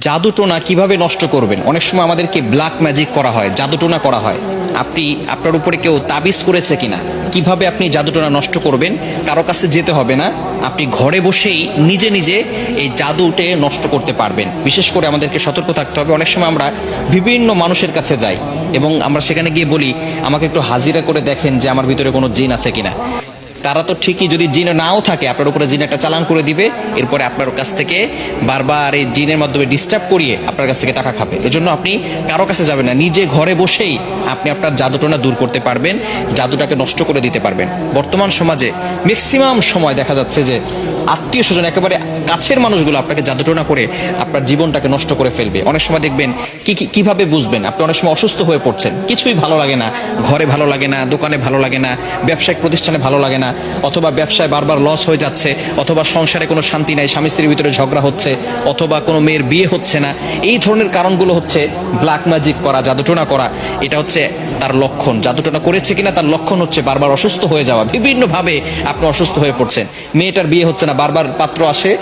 জাদুটোনা কিভাবে নষ্ট করবেন। অনেক সময় আমাদেরকে ব্ল্যাক ম্যাজিক করা হয়, জাদুটোনা করা হয়। আপনি আপনার উপরে কেউ তাবিজ করেছে কিনা, কিভাবে আপনি জাদুটোনা নষ্ট করবেন, কারো কাছে যেতে হবে না, আপনি ঘরে বসেই নিজে নিজে এই জাদুটে নষ্ট করতে পারবেন। বিশেষ করে আমাদেরকে সতর্ক থাকতে হবে। অনেক সময় আমরা বিভিন্ন মানুষের কাছে যাই এবং আমরা সেখানে গিয়ে বলি, আমাকে একটু হাজিরা করে দেখেন যে আমার ভিতরে কোনো জিন আছে কিনা। তারা তো ঠিকই, যদি জিন নাও থাকে আপনার উপরে জিন একটা চালান করে দিবে, এরপরে আপনার কাছ থেকে বারবার এই জিনের মাধ্যমে ডিস্টার্ব করিয়ে আপনার কাছ থেকে টাকা খাবে। এজন্য আপনি কারো কাছে যাবেন না, নিজে ঘরে বসেই আপনি আপনার জাদুটোনা দূর করতে পারবেন, জাদুটাকে নষ্ট করে দিতে পারবেন। বর্তমান সমাজে ম্যাক্সিমাম সময় দেখা যাচ্ছে যে আত্মীয় স্বজন, একেবারে কাছের মানুষগুলো আপনাকে জাদুটোনা করে আপনার জীবনটাকে নষ্ট করে ফেলবে। অনেক সময় দেখবেন কিভাবে বুঝবেন, আপনি অনেক সময় অসুস্থ হয়ে পড়ছেন, কিছুই ভালো লাগে না, ঘরে ভালো লাগে না, দোকানে ভালো লাগে না, ব্যবসায়িক প্রতিষ্ঠানে ভালো লাগে না, অথবা ব্যবসায় বারবার লস হয়ে যাচ্ছে, অথবা সংসারে কোনো শান্তি নাই, স্বামী স্ত্রীর ভিতরে ঝগড়া হচ্ছে, অথবা কোনো মেয়ের বিয়ে হচ্ছে না। এই ধরনের কারণগুলো হচ্ছে ব্ল্যাক ম্যাজিক করা, জাদুটোনা করা। এটা হচ্ছে তার লক্ষণ। জাদুটোনা করেছে কিনা তার লক্ষণ হচ্ছে বারবার অসুস্থ হয়ে যাওয়া, বিভিন্নভাবে আপনি অসুস্থ হয়ে পড়ছেন। মেয়েটার বিয়ে হচ্ছে না, বারবার পাত্র আসে,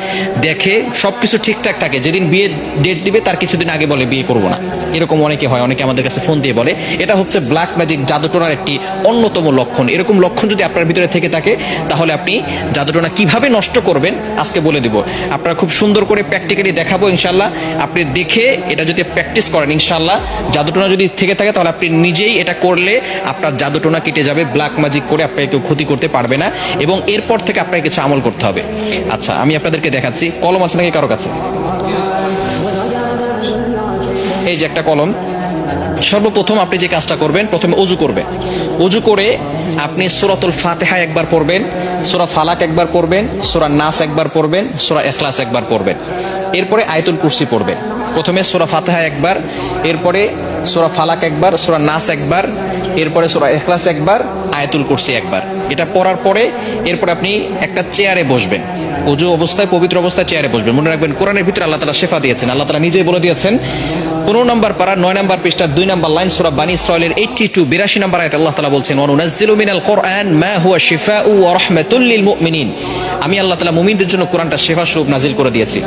দেখে সবকিছু ঠিকঠাক থাকে, যেদিন বিয়ে ডেট দিবে তার কিছুদিন আগে বলে বিয়ে করবো না। এরকম অনেকে হয়, অনেকে আমাদের কাছে ফোন দিয়ে বলে। এটা হচ্ছে ব্ল্যাক ম্যাজিক, জাদুটোনার একটি অন্যতম লক্ষণ। এরকম লক্ষণ যদি আপনার ভিতরে থেকে থাকে, তাহলে আপনি জাদুটোনা কিভাবে নষ্ট করবেন আজকে বলে দিব। আপনারা খুব সুন্দর করে প্র্যাকটিক্যালি দেখাবো ইনশাল্লাহ। আপনি দেখে এটা যদি প্র্যাকটিস করেন, ইনশাল্লাহ জাদুটোনা যদি থেকে থাকে তাহলে আপনি নিজেই এটা করলে আপনার জাদুটোনা কেটে যাবে। ব্ল্যাক ম্যাজিক করে আপনাকে কেউ ক্ষতি করতে পারবে না এবং এরপর থেকে আপনাকে কিছু আমল করতে হবে। আচ্ছা, আমি আপনাদেরকে দেখাচ্ছি। কলম আছে নাকি কারো কাছে? এই যে একটা কলম। সর্বপ্রথম আপনি যে কাজটা করবেন, প্রথমে অজু করবেন। অজু করে আপনি সূরাতুল ফাতিহা একবার পড়বেন, সূরা ফালাক একবার পড়বেন, সূরা নাস একবার পড়বেন, সূরা ইখলাস একবার পড়বেন। এরপরে আয়াতুল কুরসি পড়বেন। প্রথমে সূরা ফাতিহা একবার, এরপরে সূরা ফালাক একবার, সূরা নাস একবার, এরপরে সূরা ইখলাস একবার, আয়াতুল কুরসি একবার। এটা পড়ার পরে এরপর আপনি একটা চেয়ারে বসবেন। ওযু অবস্থায়, পবিত্র অবস্থায় চেয়ারে বসবেন। মনে রাখবেন, কোরআনের ভিতরে আল্লাহ তাআলা শিফা দিয়েছেন। আল্লাহ তাআলা নিজেই বলে দিয়েছেন, 15 নম্বর পারা 9 নম্বর পৃষ্ঠা 2 নম্বর লাইন, সূরা বানী ইসরাঈলের 82 নম্বর আয়াতে আল্লাহ তাআলা বলছেন, ওয়া নুনাজ্জিলু মিনাল কুরআন মা হুয়া শিফাউ ওয়া রাহমাতুল লিল মুমিনিন। আমি আল্লাহ তাআলা মুমিনদের জন্য কোরআনটা শিফা স্বরূপ নাজিল করে দিয়েছি।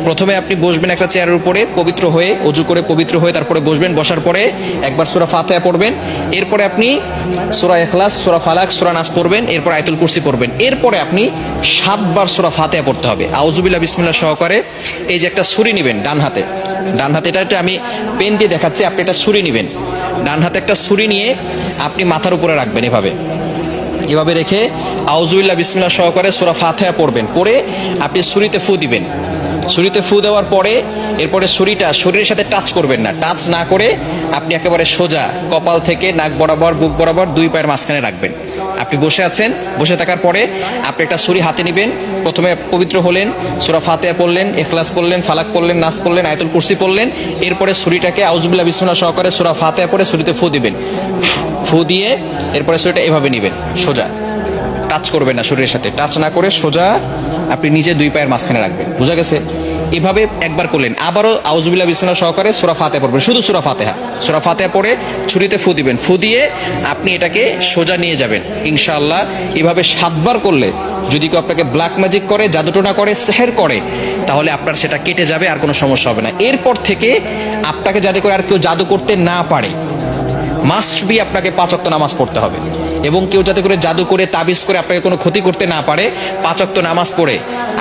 প্রথমে আপনি বসবেন একটা চেয়ারের উপরে, পবিত্র হয়ে, ওযু করে পবিত্র হয়ে তারপরে বসবেন। বসার পরে একবার সূরা ফাতিহা পড়বেন, এরপরে আপনি সূরা ইখলাস, সূরা ফালাক, সূরা নাস পড়বেন, এরপর আয়াতুল কুরসি পড়বেন। এরপরে আপনি 7 বার সূরা ফাতিহা পড়তে হবে। আউযুবিল্লাহ বিসমিল্লাহ সহকারে এই যে একটা ছুরি নেবেন ডান হাতে, এটা আমি পেন দিয়ে দেখাচ্ছি, আপনি একটা ছুরি নেবেন। ডান হাতে একটা ছুরি নিয়ে আপনি মাথার উপরে রাখবেন, এভাবে রেখে আউযুবিল্লাহ বিসমিল্লাহ সহকারে সূরা ফাতিহা পড়বেন। পড়ে আপনি ছুরিতে ফু দিবেন। ছুরিতে ফু দেওয়ার পরে এরপরে ছুরিটা শরীরের সাথে টাচ করবেন না। টাচ না করে আপনি একেবারে সোজা কপাল থেকে নাক বরাবর, বুক বরাবর 2 পায়ের মাঝখানে রাখবেন। আপনি বসে আছেন, বসে থাকার পরে আপনি একটা ছুরি হাতে নেবেন। প্রথমে পবিত্র হলেন, সূরা ফাতিহা পড়লেন, ইখলাস পড়লেন, ফালাক পড়লেন, নাস পড়লেন, আয়াতুল কুরসি পড়লেন। এরপরে ছুরিটাকে আউযুবিল্লাহ বিসমিল্লাহ সহকারে সূরা ফাতিহা পড়ে ছুরিতে ফু দিবেন। ফু দিয়ে এরপরে ছুরিটা এভাবে নেবেন, সোজা, টাচ করবেন না, শরীরের সাথে টাচ না করে সোজা আপনি নিজে 2 পায়ের মাঝখানে রাখবেন। বুঝা গেছে? এভাবে একবার করলেন। আবারও আউযুবিল্লাহ বিসমিল্লাহ সহকারে সূরা ফাতিহা পড়বেন, শুধু সূরা ফাতিহা পড়ে ছুরিতে ফু দিবেন। ফু দিয়ে আপনি এটাকে সোজা নিয়ে যাবেন ইনশাআল্লাহ। এভাবে 7 বার করলে যদি কেউ আপনাকে ব্ল্যাক ম্যাজিক করে, জাদুটোনা করে, সেহের করে, তাহলে আপনার সেটা কেটে যাবে, আর কোনো সমস্যা হবে না। এরপর থেকে আপনাকে যাতে করে আর কেউ জাদু করতে না পারে, মাস্ট বি আপনাকে 5 ওয়াক্ত নামাজ পড়তে হবে। এবং কেউ যাতে করে জাদু করে, তাবিজ করে আপনাকে কোনো ক্ষতি করতে না পারে, 5 ওয়াক্ত নামাজ পড়ে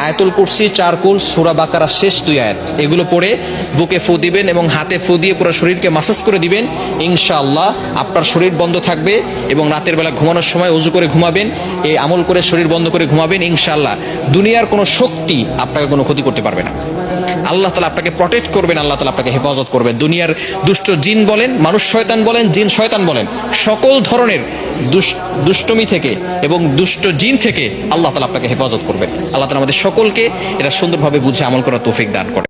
আয়াতুল কুরসি, 4 কুল, সূরা বাকারা শেষ 2 আয়াত, এগুলো পড়ে বুকে ফু দিবেন এবং হাতে ফু দিয়ে পুরো শরীরকে মাসাজ করে দিবেন। ইনশাআল্লাহ আপনার শরীর বন্ধ থাকবে এবং রাতের বেলা ঘুমানোর সময় ওযু করে ঘুমাবেন, এই আমল করে শরীর বন্ধ করে ঘুমাবেন। ইনশাআল্লাহ দুনিয়ার কোনো শক্তি আপনাকে কোনো ক্ষতি করতে পারবে না। আল্লাহ তাআলা আপনাকে প্রটেক্ট করবেন, আল্লাহ তাআলা আপনাকে হেফাজত করবেন। দুনিয়ার দুষ্ট জিন বলেন, মানুষ শয়তান বলেন, জিন শয়তান বলেন, সকল ধরনের দুষ্টমি থেকে এবং দুষ্ট জিন থেকে আল্লাহ তাআলা আপনাকে হেফাজত করবেন। আল্লাহ তাআলা আমাদের সকলকে এটা সুন্দরভাবে বুঝে আমল করার তৌফিক দান করেন।